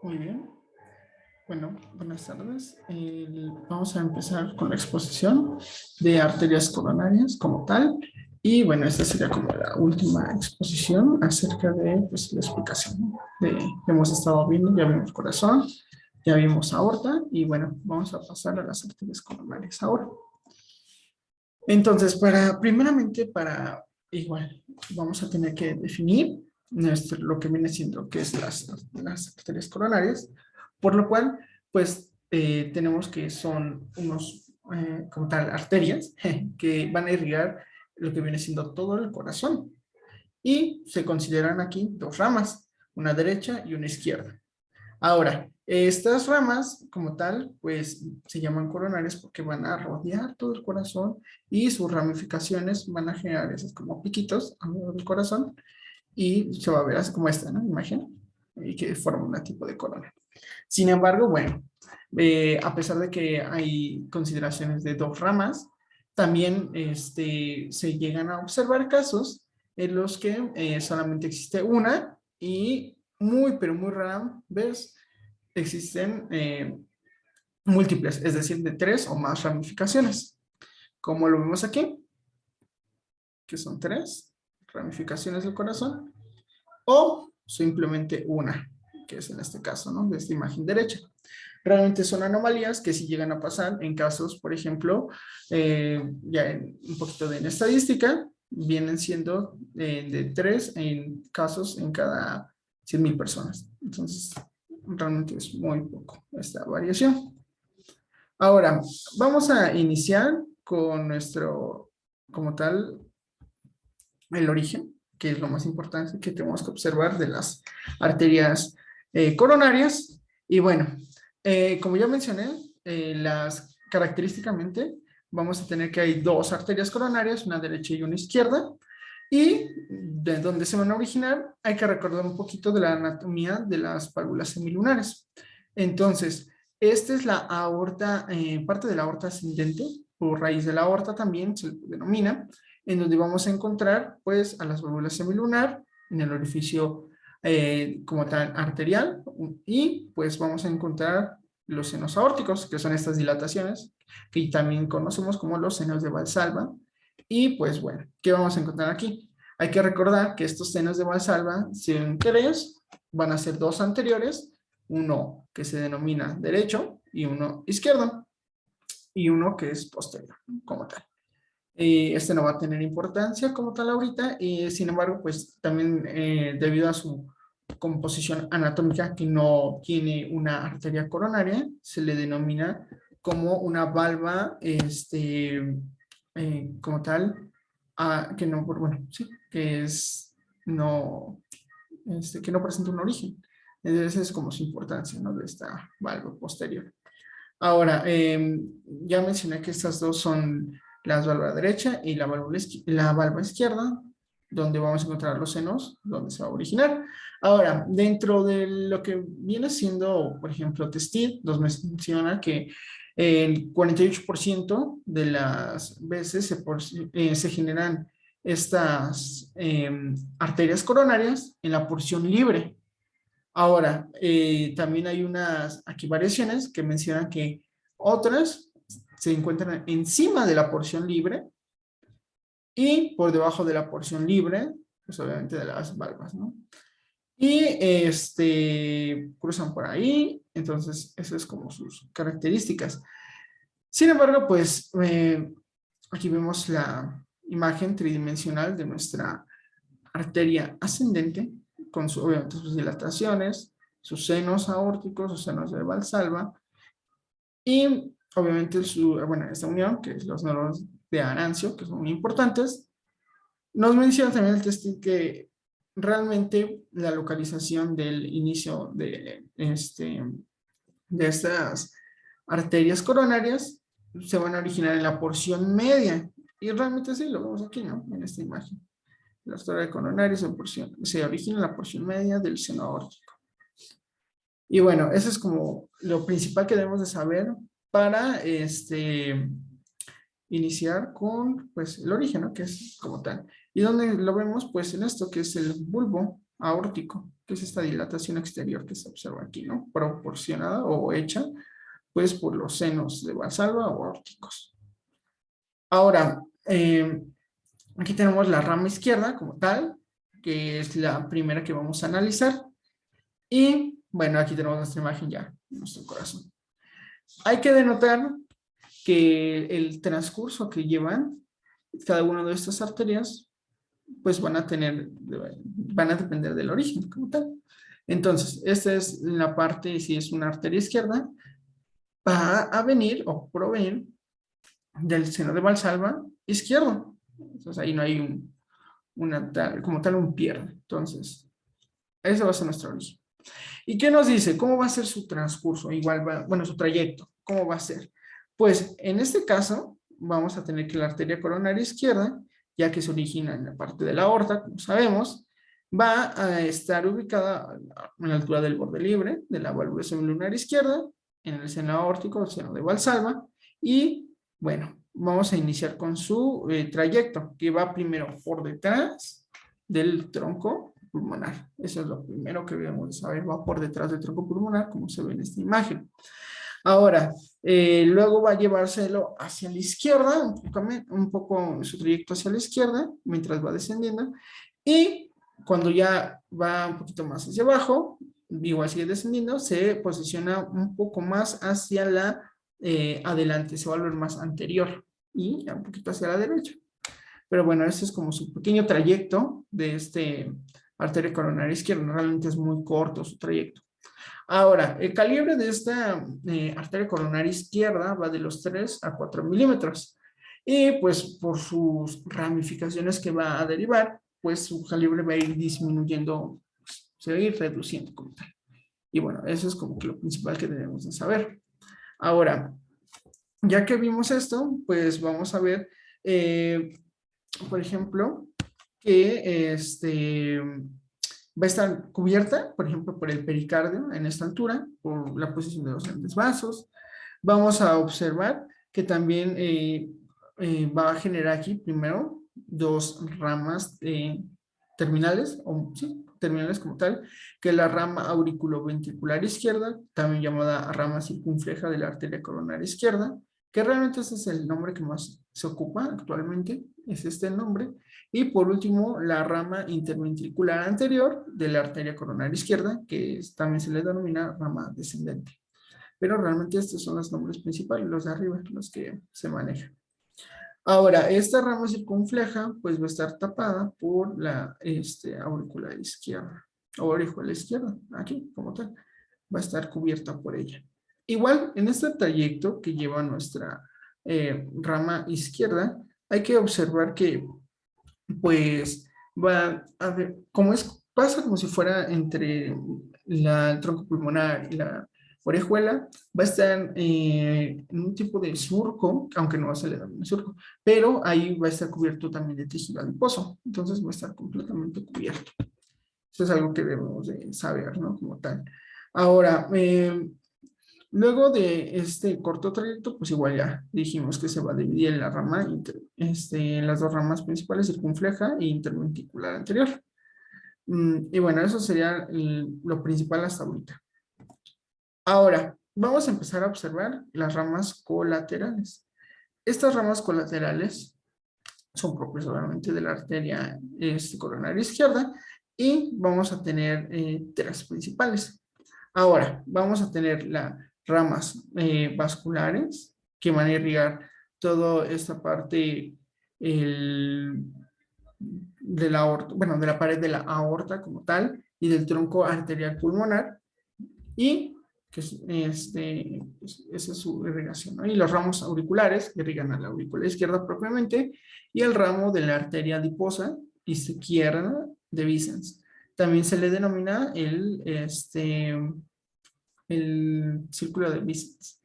Muy bien. Bueno, buenas tardes. Vamos a empezar con la exposición de arterias coronarias como tal. Y bueno, esta sería como la última exposición acerca de pues, la explicación, ¿no? Hemos estado viendo, ya vimos corazón, ya vimos aorta y bueno, vamos a pasar a las arterias coronarias ahora. Entonces, primeramente, igual, vamos a tener que definir lo que viene siendo, que es las arterias coronarias, por lo cual, pues, tenemos que son unos, como tal, arterias que van a irrigar lo que viene siendo todo el corazón. Y se consideran aquí dos ramas, una derecha y una izquierda. Ahora, estas ramas como tal, pues se llaman coronarias porque van a rodear todo el corazón y sus ramificaciones van a generar esos como piquitos alrededor del corazón y se va a ver así como esta, ¿no? Imagen, y que forma un tipo de corona. Sin embargo, bueno, a pesar de que hay consideraciones de dos ramas, también se llegan a observar casos en los que solamente existe una y muy, pero muy rara vez existen múltiples, es decir, de tres o más ramificaciones, como lo vemos aquí, que son tres ramificaciones del corazón, o simplemente una, que es en este caso, ¿no? De esta imagen derecha. Realmente son anomalías que sí llegan a pasar en casos, por ejemplo, un poquito de en estadística, vienen siendo de 3 en casos en cada 100,000 personas. Entonces, realmente es muy poco esta variación. Ahora, vamos a iniciar con nuestro, como tal, el origen, que es lo más importante que tenemos que observar de las arterias coronarias. Y bueno, como ya mencioné, característicamente vamos a tener que hay dos arterias coronarias, una derecha y una izquierda. Y de dónde se van a originar, hay que recordar un poquito de la anatomía de las válvulas semilunares. Entonces, esta es la aorta, parte de la aorta ascendente, o raíz de la aorta también se denomina, en donde vamos a encontrar pues a las válvulas semilunar en el orificio como tal arterial y pues vamos a encontrar los senos aórticos, que son estas dilataciones que también conocemos como los senos de Valsalva. Y pues bueno, ¿qué vamos a encontrar aquí? Hay que recordar que estos senos de Valsalva, si ven tres, van a ser dos anteriores, uno que se denomina derecho y uno izquierdo, y uno que es posterior, como tal. Este no va a tener importancia como tal ahorita, y sin embargo, pues también debido a su composición anatómica que no tiene una arteria coronaria, se le denomina como una valva, como tal, que no, bueno, sí, que es, no, que no presenta un origen. Entonces, esa es como su importancia, ¿no? De esta valva posterior. Ahora, ya mencioné que estas dos son la válvula derecha y la valva izquierda, donde vamos a encontrar los senos, donde se va a originar. Ahora, dentro de lo que viene siendo, por ejemplo, TESTID, nos menciona que el 48% de las veces se generan estas arterias coronarias en la porción libre. Ahora, también hay unas aquí variaciones que mencionan que otras se encuentran encima de la porción libre y por debajo de la porción libre, pues obviamente de las valvas, ¿no? Y cruzan por ahí, entonces eso es como sus características. Sin embargo, pues aquí vemos la imagen tridimensional de nuestra arteria ascendente, con obviamente sus dilataciones, sus senos aórticos, sus senos de Valsalva, y obviamente esta unión, que es los nodos de Arancio, que son muy importantes. Nos menciona también el testigo que realmente la localización del inicio de estas arterias coronarias se van a originar en la porción media, y realmente sí, lo vemos aquí, ¿no? En esta imagen. La arteria coronaria se origina en la porción media del seno aórtico. Y bueno, eso es como lo principal que debemos de saber para iniciar con pues el origen, ¿no? Que es como tal. ¿Y dónde lo vemos? Pues en esto que es el bulbo, aórtico, que es esta dilatación exterior que se observa aquí, ¿no? Proporcionada o hecha, pues, por los senos de Valsalva o aórticos. Ahora, aquí tenemos la rama izquierda como tal, que es la primera que vamos a analizar. Y, bueno, aquí tenemos nuestra imagen ya, nuestro corazón. Hay que denotar que el transcurso que llevan cada una de estas arterias, pues van a depender del origen como tal. Entonces, esta es la parte, si es una arteria izquierda, va a venir o provenir del seno de Valsalva izquierdo. Entonces, ahí no hay como tal un pierde. Entonces, ese va a ser nuestro origen. ¿Y qué nos dice? ¿Cómo va a ser su transcurso? Igual bueno, su trayecto. ¿Cómo va a ser? Pues en este caso vamos a tener que la arteria coronaria izquierda, ya que se origina en la parte de la aorta, como sabemos, va a estar ubicada a la altura del borde libre de la válvula semilunar izquierda, en el seno aórtico, el seno de Valsalva, y bueno, vamos a iniciar con su trayecto, que va primero por detrás del tronco pulmonar. Eso es lo primero que debemos saber, va por detrás del tronco pulmonar, como se ve en esta imagen. Ahora, luego va a llevárselo hacia la izquierda, un poco su trayecto hacia la izquierda, mientras va descendiendo, y cuando ya va un poquito más hacia abajo, igual sigue descendiendo, se posiciona un poco más hacia la adelante, se va a volver más anterior, y un poquito hacia la derecha. Pero bueno, este es como su pequeño trayecto de este arteria coronaria izquierda, realmente es muy corto su trayecto. Ahora, el calibre de esta arteria coronaria izquierda va de los 3 a 4 milímetros. Y pues por sus ramificaciones que va a derivar, pues su calibre va a ir disminuyendo, se va a ir reduciendo como tal. Y bueno, eso es como que lo principal que debemos de saber. Ahora, ya que vimos esto, pues vamos a ver, por ejemplo, que va a estar cubierta, por ejemplo, por el pericardio en esta altura, por la posición de los grandes vasos. Vamos a observar que también va a generar aquí primero dos ramas terminales, o sí, terminales como tal, que es la rama auriculoventricular izquierda, también llamada rama circunfleja de la arteria coronaria izquierda, que realmente ese es el nombre que más se ocupa actualmente, es este el nombre. Y por último, la rama interventricular anterior de la arteria coronaria izquierda, que también se le denomina rama descendente. Pero realmente estos son los nombres principales, los de arriba, los que se manejan. Ahora, esta rama circunfleja, pues va a estar tapada por la auricular izquierda, o orejuela izquierda, aquí como tal, va a estar cubierta por ella. Igual, en este trayecto que lleva nuestra rama izquierda, hay que observar que pues va a ver, pasa como si fuera entre el tronco pulmonar y la orejuela, va a estar en un tipo de surco, aunque no se le denomina surco, pero ahí va a estar cubierto también de tejido adiposo, entonces va a estar completamente cubierto. Eso es algo que debemos de saber, ¿no? Como tal. Ahora, luego de este corto trayecto, pues igual ya dijimos que se va a dividir en la rama, en las dos ramas principales, circunfleja e interventricular anterior. Y bueno, eso sería lo principal hasta ahorita. Ahora, vamos a empezar a observar las ramas colaterales. Estas ramas colaterales son propias obviamente de la arteria coronaria izquierda y vamos a tener tres principales. Ahora, vamos a tener las ramas vasculares que van a irrigar toda esta parte de la aorta, bueno, de la pared de la aorta como tal y del tronco arterial pulmonar y que pues, esa es su irrigación, ¿no? Y los ramos auriculares irrigan a la aurícula izquierda propiamente y el ramo de la arteria adiposa izquierda de Vicens. También se le denomina el círculo de Vicens.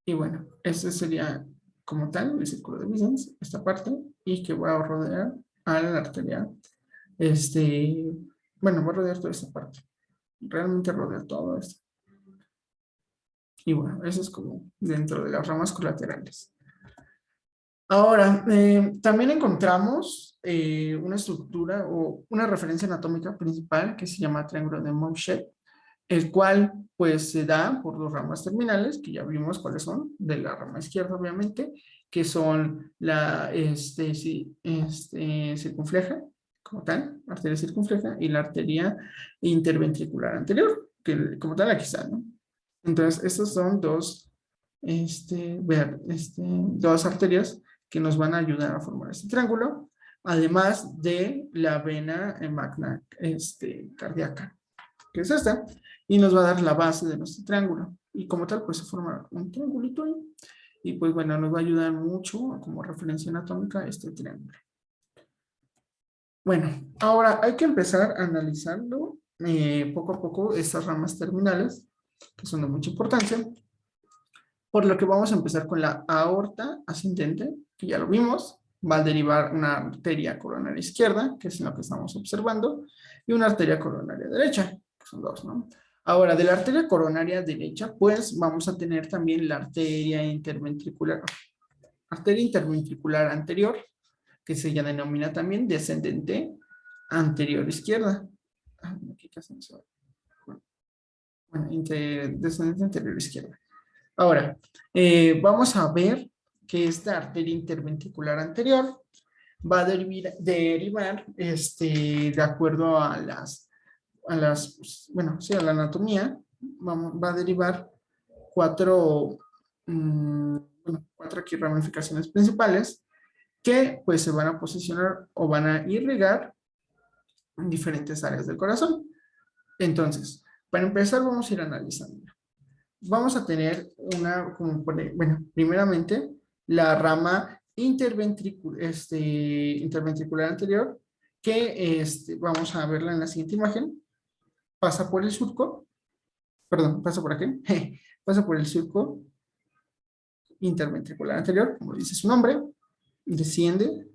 Y bueno, este sería como tal el círculo de Vicens, esta parte, y que va a rodear a la arteria, bueno, va a rodear toda esta parte. Realmente rodea todo esto. Y bueno, eso es como dentro de las ramas colaterales. Ahora, también encontramos una estructura o una referencia anatómica principal que se llama triángulo de Mouchet, el cual pues se da por dos ramas terminales, que ya vimos cuáles son, de la rama izquierda obviamente, que son la circunfleja, como tal, arteria circunfleja, y la arteria interventricular anterior, que como tal aquí está, ¿no? Entonces, estos son dos arterias que nos van a ayudar a formar este triángulo, además de la vena magna cardíaca, que es esta, y nos va a dar la base de nuestro triángulo. Y como tal, pues se forma un triangulito ahí. Y pues bueno, nos va a ayudar mucho como referencia anatómica este triángulo. Bueno, ahora hay que empezar analizando poco a poco estas ramas terminales, que son de mucha importancia, por lo que vamos a empezar con la aorta ascendente, que ya lo vimos, va a derivar una arteria coronaria izquierda, que es lo que estamos observando, y una arteria coronaria derecha, que son dos, ¿no? Ahora, de la arteria coronaria derecha, pues vamos a tener también la arteria interventricular anterior, que se ya denomina también descendente anterior izquierda. Aquí casi no se ve. Bueno, descendente anterior izquierda. Ahora, vamos a ver que esta arteria interventricular anterior va a derivar de acuerdo a bueno, sí, a la anatomía, va a derivar cuatro, cuatro aquí ramificaciones principales que pues se van a posicionar o van a irrigar en diferentes áreas del corazón. Entonces, para empezar vamos a ir analizando. Vamos a tener bueno, primeramente, la rama interventricular anterior, que vamos a verla en la siguiente imagen, pasa por el surco, perdón, pasa por aquí, pasa por el surco interventricular anterior, como dice su nombre, desciende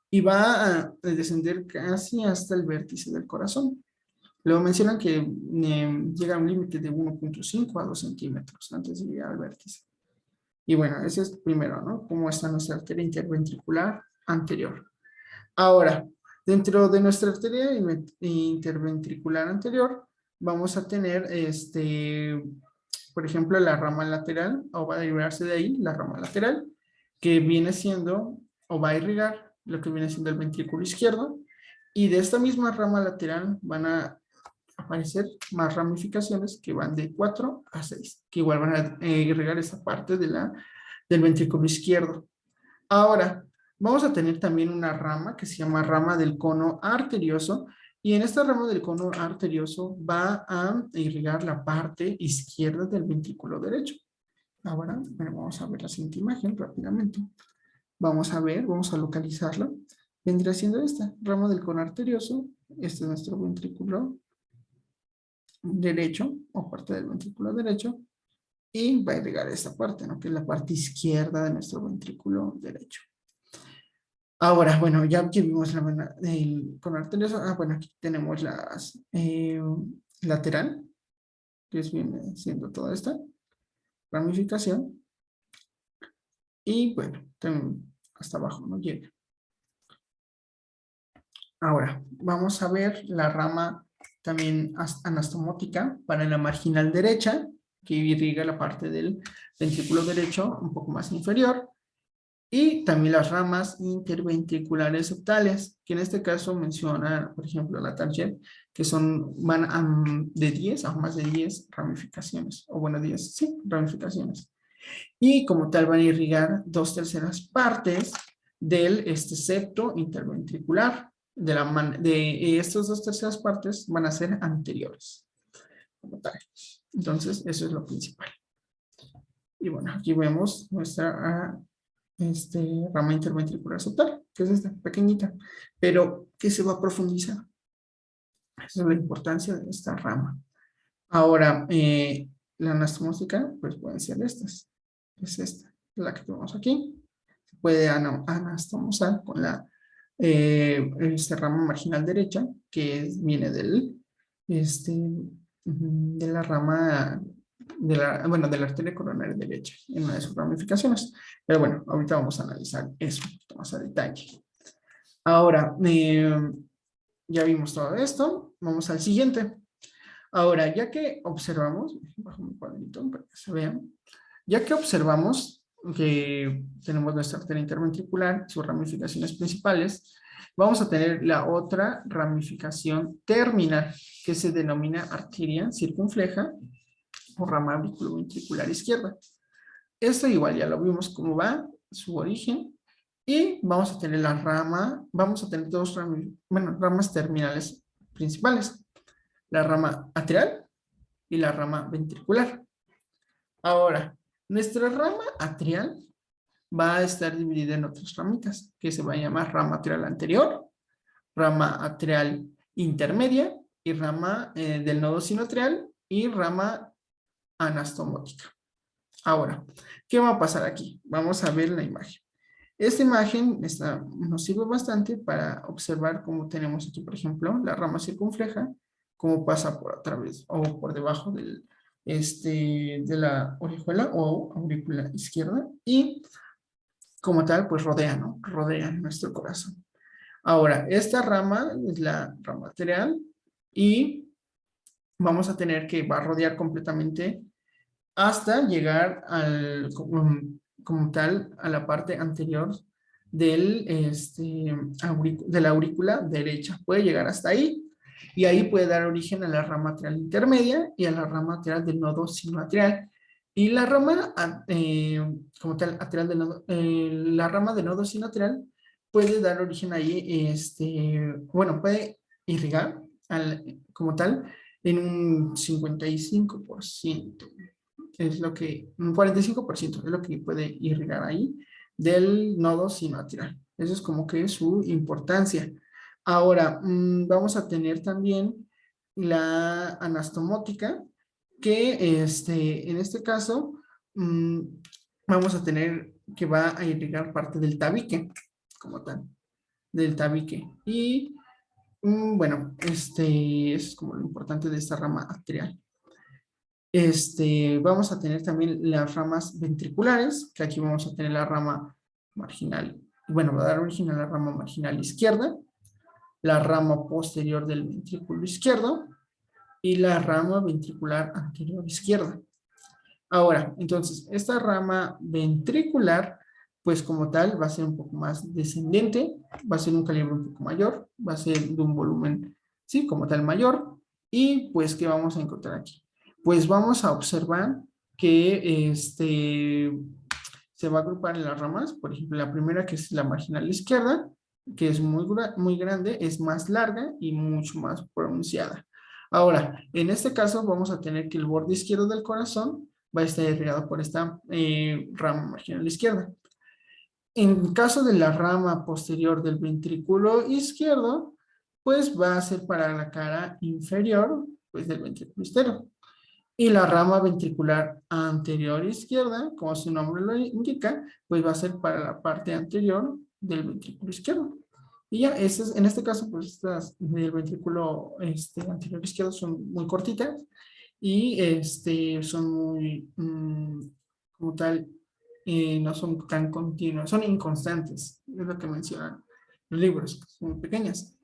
y va a descender casi hasta el vértice del corazón. Luego mencionan que llega a un límite de 1.5 a 2 centímetros antes de llegar al vértice. Y bueno, ese es primero, ¿no? Cómo está nuestra arteria interventricular anterior. Ahora, dentro de nuestra arteria interventricular anterior, vamos a tener, por ejemplo, la rama lateral, o va a derivarse de ahí, la rama lateral, que viene siendo, o va a irrigar lo que viene siendo el ventrículo izquierdo, y de esta misma rama lateral van a aparecer más ramificaciones que van de 4 a 6, que igual van a irrigar esta parte del ventrículo izquierdo. Ahora, vamos a tener también una rama que se llama rama del cono arterioso, y en esta rama del cono arterioso va a irrigar la parte izquierda del ventrículo derecho. Ahora, bueno, vamos a ver la siguiente imagen rápidamente. Vamos a localizarla. Vendría siendo esta rama del cono arterioso. Este es nuestro ventrículo derecho o parte del ventrículo derecho, y va a irrigar esta parte, ¿no? Que es la parte izquierda de nuestro ventrículo derecho. Ahora, bueno, ya que vimos con arterioso, bueno, aquí tenemos las lateral, que viene siendo toda esta ramificación, y bueno, hasta abajo no llega. Ahora, vamos a ver la rama también anastomótica para la marginal derecha, que irriga la parte del ventrículo derecho un poco más inferior, y también las ramas interventriculares septales, que en este caso menciona, por ejemplo, la Target, que van de 10 a más de 10 ramificaciones, o bueno, 10, sí, ramificaciones. Y como tal van a irrigar 2/3 partes del septo interventricular. De estas 2/3 partes van a ser anteriores, como tal. Entonces, eso es lo principal. Y bueno, aquí vemos nuestra rama interventricular septal, que es esta pequeñita, pero que se va a profundizar. Esa es la importancia de esta rama. Ahora, la anastomótica, pues pueden ser estas. Es esta, la que tenemos aquí. Se puede anastomosar con esta rama marginal derecha, que viene de la rama de la arteria coronaria derecha en una de sus ramificaciones. Pero bueno, ahorita vamos a analizar eso un poquito más a detalle. Ahora, ya vimos todo esto, vamos al siguiente. Ahora, ya que observamos, bajo mi cuadrito para que se vean, ya que observamos que tenemos nuestra arteria interventricular, sus ramificaciones principales, vamos a tener la otra ramificación terminal, que se denomina arteria circunfleja o rama auriculoventricular izquierda. Esto igual ya lo vimos cómo va, su origen, y vamos a tener la rama, vamos a tener dos ramas terminales principales, la rama atrial y la rama ventricular. Ahora, nuestra rama atrial va a estar dividida en otras ramitas, que se va a llamar rama atrial anterior, rama atrial intermedia y rama del nodo sinoatrial y rama anastomótica. Ahora, ¿qué va a pasar aquí? Vamos a ver la imagen. Esta imagen nos sirve bastante para observar cómo tenemos aquí, por ejemplo, la rama circunfleja, cómo pasa por a través o por debajo de la orejuela o aurícula izquierda y como tal, pues rodea, ¿no? Rodea nuestro corazón. Ahora, esta rama es la rama arterial y vamos a tener que va a rodear completamente hasta llegar como tal a la parte anterior de la aurícula derecha. Puede llegar hasta ahí y ahí puede dar origen a la rama atrial intermedia y a la rama atrial del nodo sinoatrial. Y la rama, como tal, atrial del nodo, la rama del nodo sinoatrial puede dar origen ahí, bueno, puede irrigar como tal en un 55%. Es lo que, un 45% es lo que puede irrigar ahí del nodo sinoatrial. Eso es como que su importancia. Ahora, vamos a tener también la anastomótica, que en este caso vamos a tener que va a irrigar parte del tabique, como tal, del tabique. Y bueno, eso es como lo importante de esta rama atrial. Vamos a tener también las ramas ventriculares, que aquí vamos a tener la rama marginal, bueno, va a dar origen a la rama marginal izquierda, la rama posterior del ventrículo izquierdo y la rama ventricular anterior izquierda. Ahora, entonces, esta rama ventricular, pues como tal, va a ser un poco más descendente, va a ser un calibre un poco mayor, va a ser de un volumen, sí, como tal mayor, y pues, ¿qué vamos a encontrar aquí? Pues vamos a observar que se va a agrupar en las ramas, por ejemplo, la primera que es la marginal izquierda, que es muy grande, es más larga y mucho más pronunciada. Ahora, en este caso vamos a tener que el borde izquierdo del corazón va a estar irrigado por esta rama marginal izquierda. En caso de la rama posterior del ventrículo izquierdo, pues va a ser para la cara inferior, pues del ventrículo izquierdo. Y la rama ventricular anterior izquierda, como su nombre lo indica, pues va a ser para la parte anterior del ventrículo izquierdo. Y ya, en este caso, pues estas del ventrículo anterior izquierdo son muy cortitas y son muy, como tal, no son tan continuas, son inconstantes, es lo que mencionan los libros, son muy pequeñas.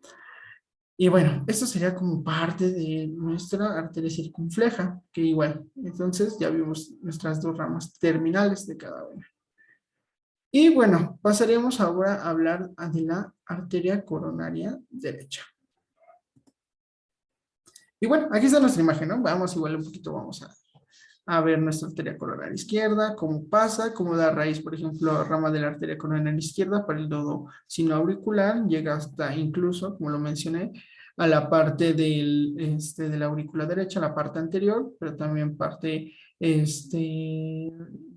Y bueno, esto sería como parte de nuestra arteria circunfleja, que igual, entonces ya vimos nuestras dos ramas terminales de cada una. Y bueno, pasaremos ahora a hablar de la arteria coronaria derecha. Y bueno, aquí está nuestra imagen, ¿no? Vamos igual un poquito, vamos a ver nuestra arteria coronaria izquierda, cómo pasa, cómo da raíz, por ejemplo, rama de la arteria coronaria izquierda para el nodo sinoauricular, llega hasta incluso, como lo mencioné, a la parte de la aurícula derecha, la parte anterior, pero también parte,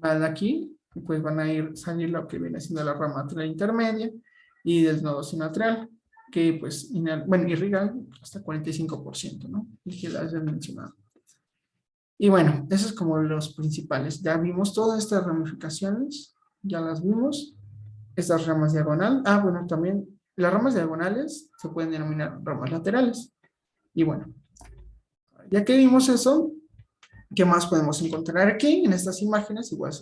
va de aquí, pues van a salir lo que viene siendo la rama atrial intermedia y del nodo sinoatrial, que pues, bueno, irrigan hasta 45%, ¿no? Y que las he mencionado. Y bueno, esos es como los principales. Ya vimos todas estas ramificaciones, ya las vimos. Estas ramas diagonal. Ah, bueno, también las ramas diagonales se pueden denominar ramas laterales. Y bueno, ya que vimos eso, ¿Qué más podemos encontrar aquí en estas imágenes? Igual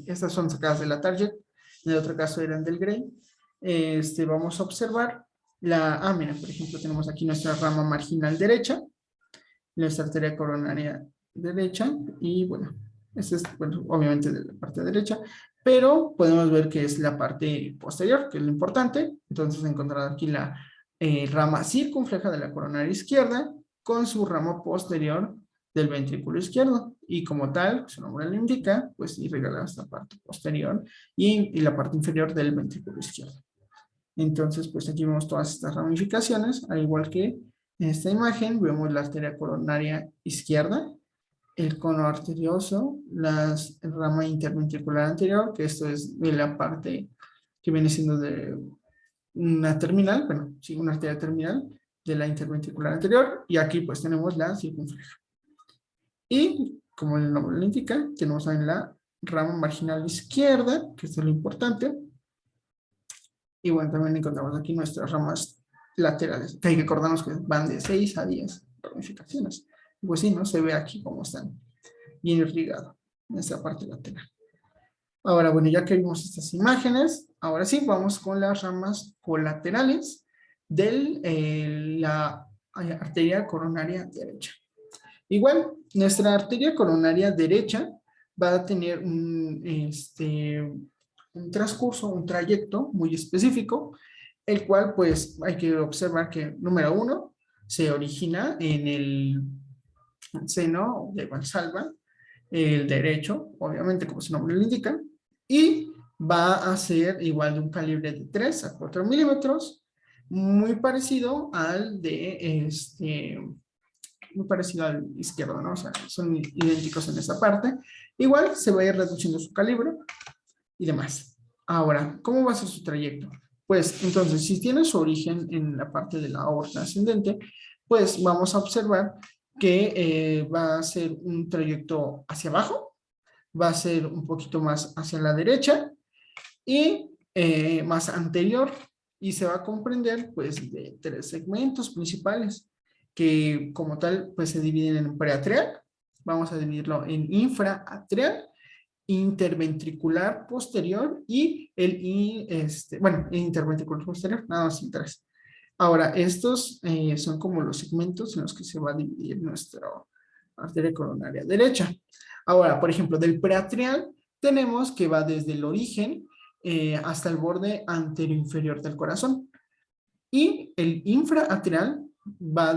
estas son sacadas de la Target, en el otro caso eran del Gray. Vamos a observar mira, por ejemplo, tenemos aquí nuestra rama marginal derecha, nuestra arteria coronaria derecha, y bueno, esta es, bueno, obviamente de la parte derecha, pero podemos ver que es la parte posterior, que es lo importante. Entonces, encontrar aquí la rama circunfleja de la coronaria izquierda con su rama posterior del ventrículo izquierdo, y como tal, su nombre lo indica, pues irriga esta parte posterior y la parte inferior del ventrículo izquierdo. Entonces, pues aquí vemos todas estas ramificaciones, al igual que en esta imagen vemos la arteria coronaria izquierda, el cono arterioso, la rama interventricular anterior, que esto es de la parte que viene siendo de una terminal, bueno, sí, una arteria terminal de la interventricular anterior, y aquí pues tenemos la circunfleja. Y como el nombre lo indica, tenemos también la rama marginal izquierda, que esto es lo importante. Y bueno, también encontramos aquí nuestras ramas laterales, que hay que acordarnos que van de 6 a 10 ramificaciones. Pues sí, ¿no? Se ve aquí cómo están bien irrigado en esta parte lateral. Ahora, bueno, ya que vimos estas imágenes, ahora sí, vamos con las ramas colaterales de la arteria coronaria derecha. Igual, nuestra arteria coronaria derecha va a tener un transcurso, un trayecto muy específico, el cual pues hay que observar que, número 1, se origina en el seno de Valsalva, el derecho, obviamente como su nombre lo indica, y va a ser igual de un calibre de 3 a 4 milímetros, muy parecido al de muy parecido al izquierdo, ¿no? O sea, son idénticos en esa parte. Igual se va a ir reduciendo su calibre y demás. Ahora, ¿cómo va a ser su trayecto? Pues entonces, si tiene su origen en la parte de la aorta ascendente, pues vamos a observar que va a ser un trayecto hacia abajo, va a ser un poquito más hacia la derecha y más anterior, y se va a comprender pues de 3 segmentos principales que como tal pues se dividen en preatrial, vamos a dividirlo en infraatrial, interventricular posterior y interventricular posterior, nada más interesa. Ahora, estos son como los segmentos en los que se va a dividir nuestra arteria coronaria derecha. Ahora, por ejemplo, del preatrial tenemos que va desde el origen hasta el borde anteroinferior del corazón. Y el infraatrial va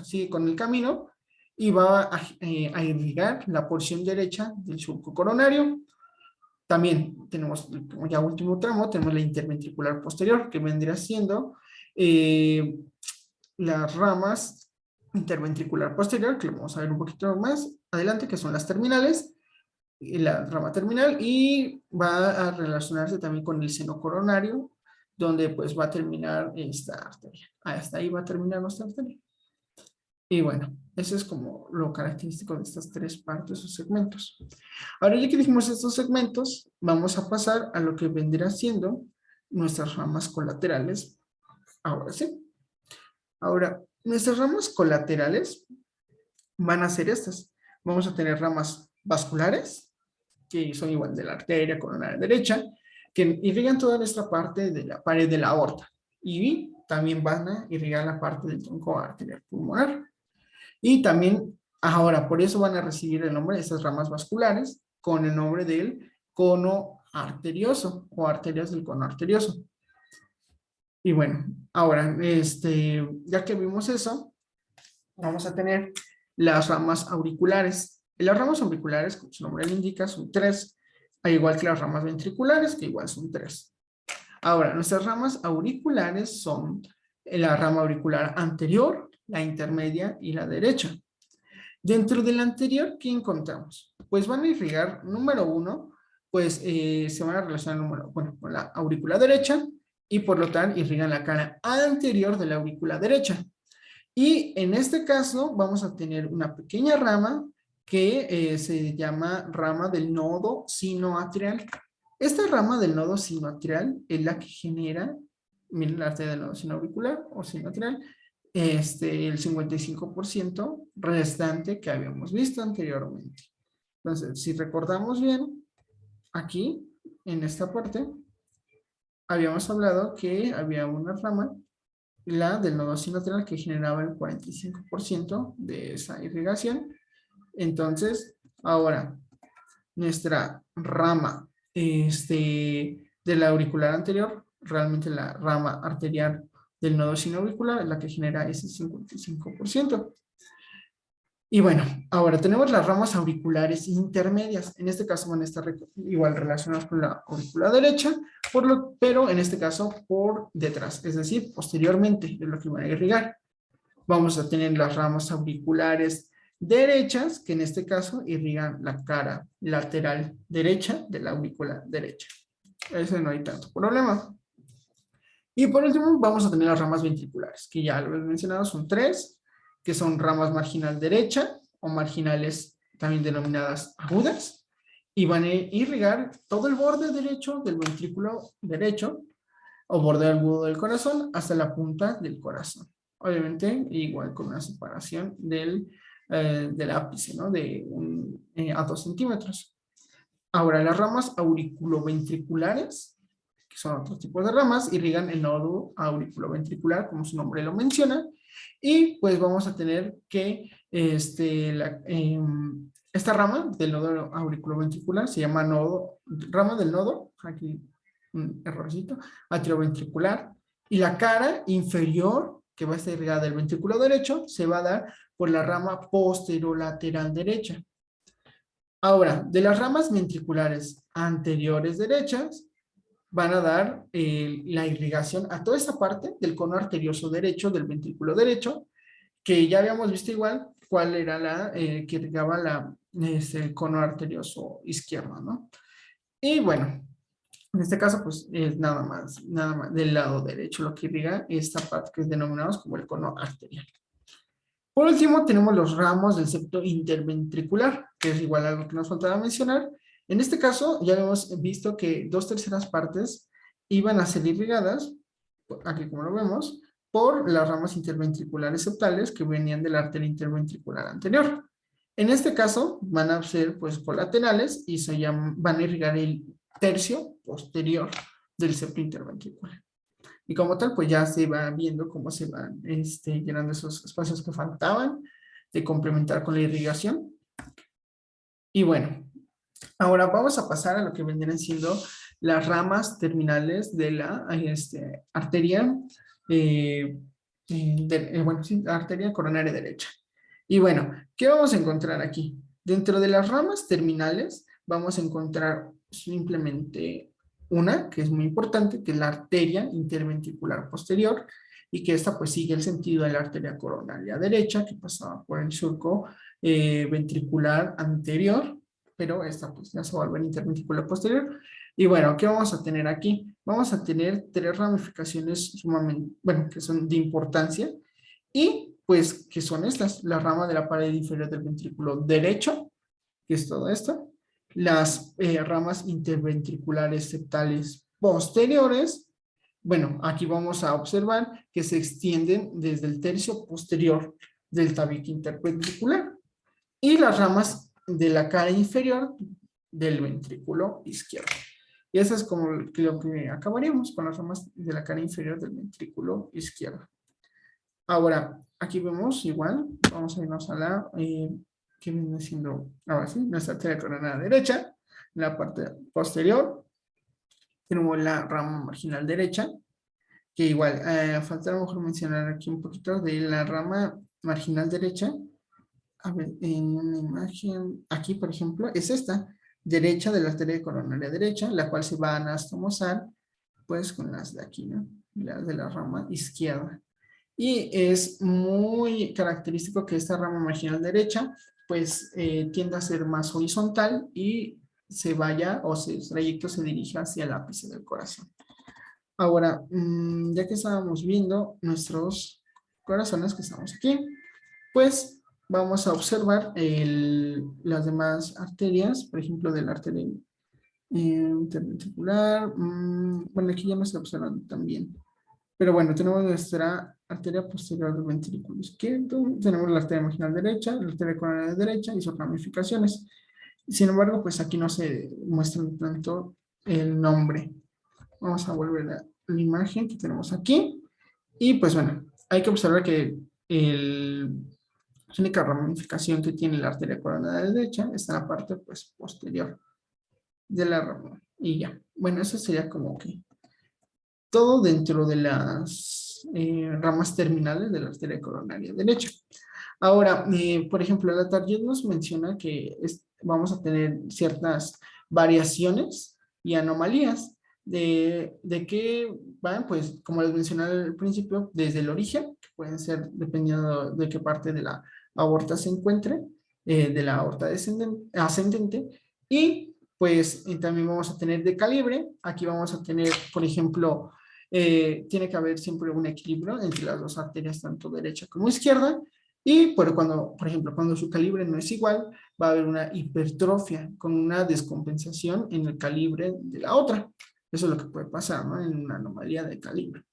sigue con el camino y va a irrigar la porción derecha del surco coronario. También tenemos, como ya último tramo, tenemos la interventricular posterior, que vendría siendo las ramas interventricular posterior, que lo vamos a ver un poquito más adelante, que son las terminales, y la rama terminal, y va a relacionarse también con el seno coronario, donde pues va a terminar esta arteria. Hasta ahí va a terminar nuestra arteria. Y bueno, eso es como lo característico de estas 3 partes o segmentos. Ahora ya que dijimos estos segmentos, vamos a pasar a lo que vendrá siendo nuestras ramas colaterales. Ahora sí. Ahora, nuestras ramas colaterales van a ser estas. Vamos a tener ramas vasculares, que son igual de la arteria coronaria derecha, que irrigan toda nuestra parte de la pared de la aorta. Y también van a irrigar la parte del tronco arterial pulmonar. Y también, ahora, por eso van a recibir el nombre de estas ramas vasculares con el nombre del cono arterioso o arterias del cono arterioso. Y bueno, ahora, ya que vimos eso, vamos a tener las ramas auriculares. Las ramas auriculares, como su nombre lo indica, son 3, al igual que las ramas ventriculares, que igual son 3. Ahora, nuestras ramas auriculares son la rama auricular anterior, la intermedia y la derecha. Dentro de la anterior, ¿qué encontramos? Pues van a irrigar, número 1, pues se van a relacionar con la aurícula derecha y por lo tanto irrigan la cara anterior de la aurícula derecha. Y en este caso vamos a tener una pequeña rama que se llama rama del nodo sinoatrial. Esta rama del nodo sinoatrial es la que genera, miren la arteria del nodo sinoauricular o sinoatrial, el 55% restante que habíamos visto anteriormente. Entonces, si recordamos bien, aquí, en esta parte, habíamos hablado que había una rama, la del nodo sinoterral, que generaba el 45% de esa irrigación. Entonces, ahora, nuestra rama de la auricular anterior, realmente la rama arterial del nodo sinoauricular es la que genera ese 55%. Y bueno, ahora tenemos las ramas auriculares intermedias. En este caso van a estar igual relacionadas con la aurícula derecha, pero en este caso por detrás, es decir, posteriormente es lo que van a irrigar. Vamos a tener las ramas auriculares derechas, que en este caso irrigan la cara lateral derecha de la aurícula derecha. Ese no hay tanto problema. Y por último vamos a tener las ramas ventriculares, que ya lo he mencionado, son tres, que son ramas marginal derecha o marginales también denominadas agudas, y van a irrigar todo el borde derecho del ventrículo derecho o borde agudo del corazón hasta la punta del corazón. Obviamente, igual con una separación del ápice, ¿no? A 2 centímetros. Ahora, las ramas auriculoventriculares, que son otros tipos de ramas, irrigan el nodo auriculoventricular, como su nombre lo menciona, y pues vamos a tener que esta rama del nodo auriculoventricular se llama rama del nodo, aquí un errorcito, atrioventricular, y la cara inferior, que va a estar irrigada del ventrículo derecho, se va a dar por la rama posterolateral derecha. Ahora, de las ramas ventriculares anteriores derechas, van a dar la irrigación a toda esa parte del cono arterioso derecho del ventrículo derecho, que ya habíamos visto igual cuál era la que irrigaba el cono arterioso izquierdo, ¿no? Y bueno, en este caso, pues es nada más del lado derecho lo que irriga esta parte que es denominada como el cono arterial. Por último, tenemos los ramos del septo interventricular, que es igual a algo que nos faltaba mencionar. En este caso, ya hemos visto que 2/3 partes iban a ser irrigadas, aquí como lo vemos, por las ramas interventriculares septales que venían de la arteria interventricular anterior. En este caso, van a ser pues colaterales y van a irrigar el tercio posterior del septo interventricular. Y como tal, pues ya se va viendo cómo se van llenando esos espacios que faltaban de complementar con la irrigación. Y bueno, ahora vamos a pasar a lo que vendrían siendo las ramas terminales de la arteria, bueno, sí, arteria coronaria derecha. Y bueno, ¿qué vamos a encontrar aquí? Dentro de las ramas terminales vamos a encontrar simplemente una que es muy importante, que es la arteria interventricular posterior, y que esta pues sigue el sentido de la arteria coronaria derecha, que pasaba por el surco ventricular anterior, pero esta pues ya se va a volver interventricular posterior. Y bueno, ¿qué vamos a tener aquí? Vamos a tener tres ramificaciones sumamente, bueno, que son de importancia, y pues, ¿qué son estas? La rama de la pared inferior del ventrículo derecho, que es todo esto. Las ramas interventriculares septales posteriores. Bueno, aquí vamos a observar que se extienden desde el tercio posterior del tabique interventricular. Y las ramas de la cara inferior del ventrículo izquierdo. Y eso es como lo que acabaríamos con las ramas de la cara inferior del ventrículo izquierdo. Ahora, aquí vemos igual, vamos a irnos a la que viene siendo, ahora sí, nuestra arteria coronaria derecha, en la parte posterior, tenemos la rama marginal derecha, que igual, falta a lo mejor mencionar aquí un poquito de la rama marginal derecha. A ver, en una imagen, aquí por ejemplo, es esta, derecha de la arteria coronaria derecha, la cual se va a anastomosar, pues con las de aquí, ¿no? Las de la rama izquierda. Y es muy característico que esta rama marginal derecha pues tienda a ser más horizontal y se vaya o su trayecto se dirija hacia el ápice del corazón. Ahora, ya que estábamos viendo nuestros corazones que estamos aquí, pues vamos a observar las demás arterias, por ejemplo, de la arteria interventricular. Bueno, aquí ya no se observan también. Pero bueno, tenemos nuestra arteria posterior del ventrículo izquierdo, tenemos la arteria marginal derecha, la arteria coronaria derecha y sus ramificaciones. Sin embargo, pues aquí no se muestra tanto el nombre. Vamos a volver a la imagen que tenemos aquí. Y pues bueno, hay que observar que la única ramificación que tiene la arteria coronaria derecha está en la parte pues posterior de la rama. Y ya, bueno, eso sería como que todo dentro de las ramas terminales de la arteria coronaria derecha. Ahora, por ejemplo, la Target nos menciona que vamos a tener ciertas variaciones y anomalías de que van, pues, como les mencioné al principio, desde el origen, que pueden ser dependiendo de qué parte de la aorta se encuentre, de la aorta ascendente, y pues también vamos a tener de calibre. Aquí vamos a tener, por ejemplo, tiene que haber siempre un equilibrio entre las dos arterias, tanto derecha como izquierda, y por ejemplo, cuando su calibre no es igual, va a haber una hipertrofia con una descompensación en el calibre de la otra. Eso es lo que puede pasar, ¿no? En una anomalía de calibre.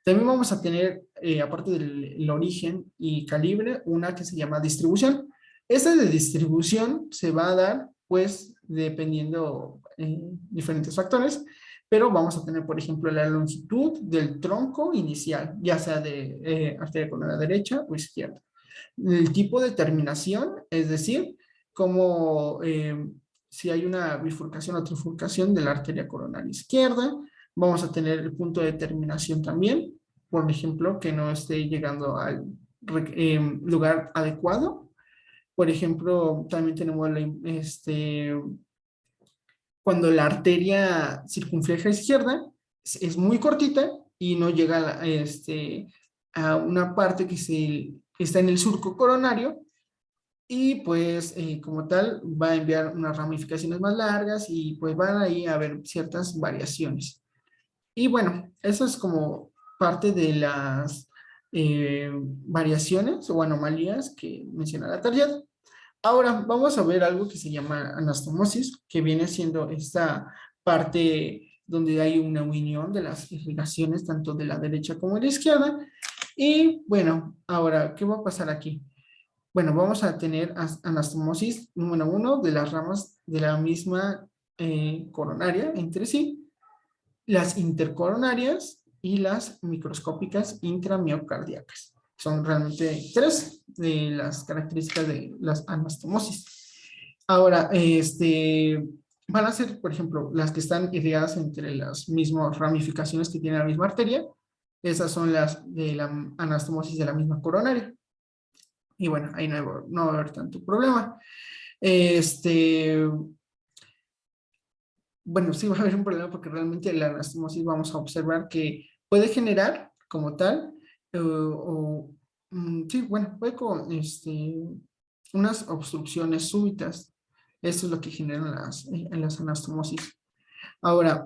También vamos a tener, aparte del origen y calibre, una que se llama distribución. Esta de distribución se va a dar, pues, dependiendo diferentes factores, pero vamos a tener, por ejemplo, la longitud del tronco inicial, ya sea de arteria coronaria derecha o izquierda. El tipo de terminación, es decir, como si hay una bifurcación o trifurcación de la arteria coronaria izquierda, vamos a tener el punto de terminación también, por ejemplo, que no esté llegando al lugar adecuado. Por ejemplo, también tenemos cuando la arteria circunfleja izquierda es muy cortita y no llega a una parte que está en el surco coronario, y pues como tal va a enviar unas ramificaciones más largas y pues van ahí a haber ciertas variaciones. Y bueno, eso es como parte de las variaciones o anomalías que menciona la tarjeta. Ahora vamos a ver algo que se llama anastomosis, que viene siendo esta parte donde hay una unión de las irrigaciones tanto de la derecha como de la izquierda. Y bueno, ahora, ¿qué va a pasar aquí? Bueno, vamos a tener anastomosis número 1 de las ramas de la misma coronaria entre sí, las intercoronarias y las microscópicas intramiocardiacas. Son realmente 3 de las características de las anastomosis. Ahora, van a ser, por ejemplo, las que están irrigadas entre las mismas ramificaciones que tiene la misma arteria. Esas son las de la anastomosis de la misma coronaria. Y bueno, ahí no va a haber tanto problema. Bueno, sí va a haber un problema porque realmente la anastomosis vamos a observar que puede generar como tal, sí, bueno, puede con unas obstrucciones súbitas. Eso es lo que generan en las anastomosis. Ahora,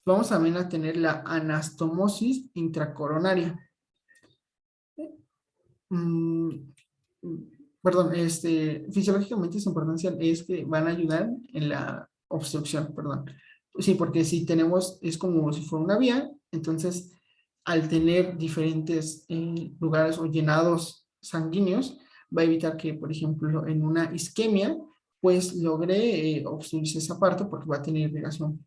vamos también a tener la anastomosis intracoronaria. Mm, Perdón, fisiológicamente su importancia es que van a ayudar en la obstrucción, perdón. Sí, porque si tenemos, es como si fuera una vía, entonces al tener diferentes lugares o llenados sanguíneos, va a evitar que, por ejemplo, en una isquemia, pues logre obstruirse esa parte porque va a tener irrigación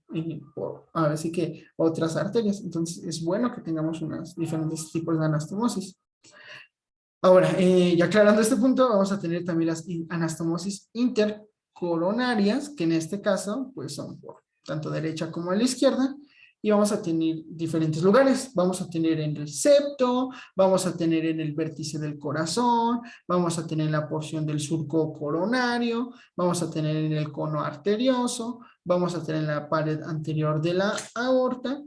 por, ahora sí que otras arterias. Entonces es bueno que tengamos unos diferentes tipos de anastomosis. Ahora, ya aclarando este punto, vamos a tener también las anastomosis intercoronarias, que en este caso, pues son por tanto derecha como a la izquierda, y vamos a tener diferentes lugares. Vamos a tener en el septo, vamos a tener en el vértice del corazón, vamos a tener en la porción del surco coronario, vamos a tener en el cono arterioso, vamos a tener en la pared anterior de la aorta,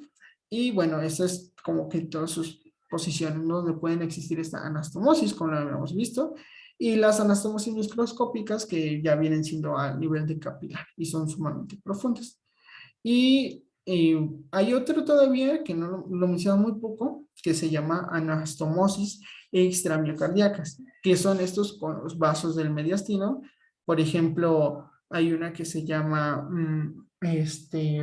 y bueno, eso es como que todos sus posiciones donde pueden existir esta anastomosis, como lo habíamos visto, y las anastomosis microscópicas que ya vienen siendo a nivel de capilar y son sumamente profundas. Y hay otro todavía que no lo menciono muy poco, que se llama anastomosis extramiocardíacas, que son estos con los vasos del mediastino. Por ejemplo, hay una que se llama se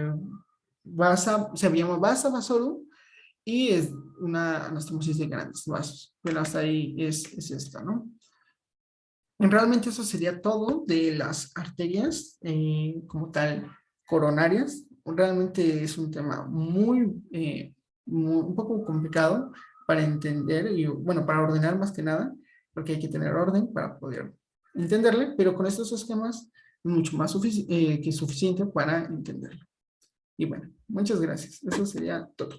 llama vasa vasorum, y es una anastomosis de grandes vasos, pero hasta ahí es esta, ¿no? Realmente eso sería todo de las arterias como tal coronarias. Realmente es un tema un poco complicado para entender y bueno, para ordenar más que nada, porque hay que tener orden para poder entenderle, pero con estos esquemas es mucho más que suficiente para entenderlo. Y bueno, muchas gracias. Eso sería todo.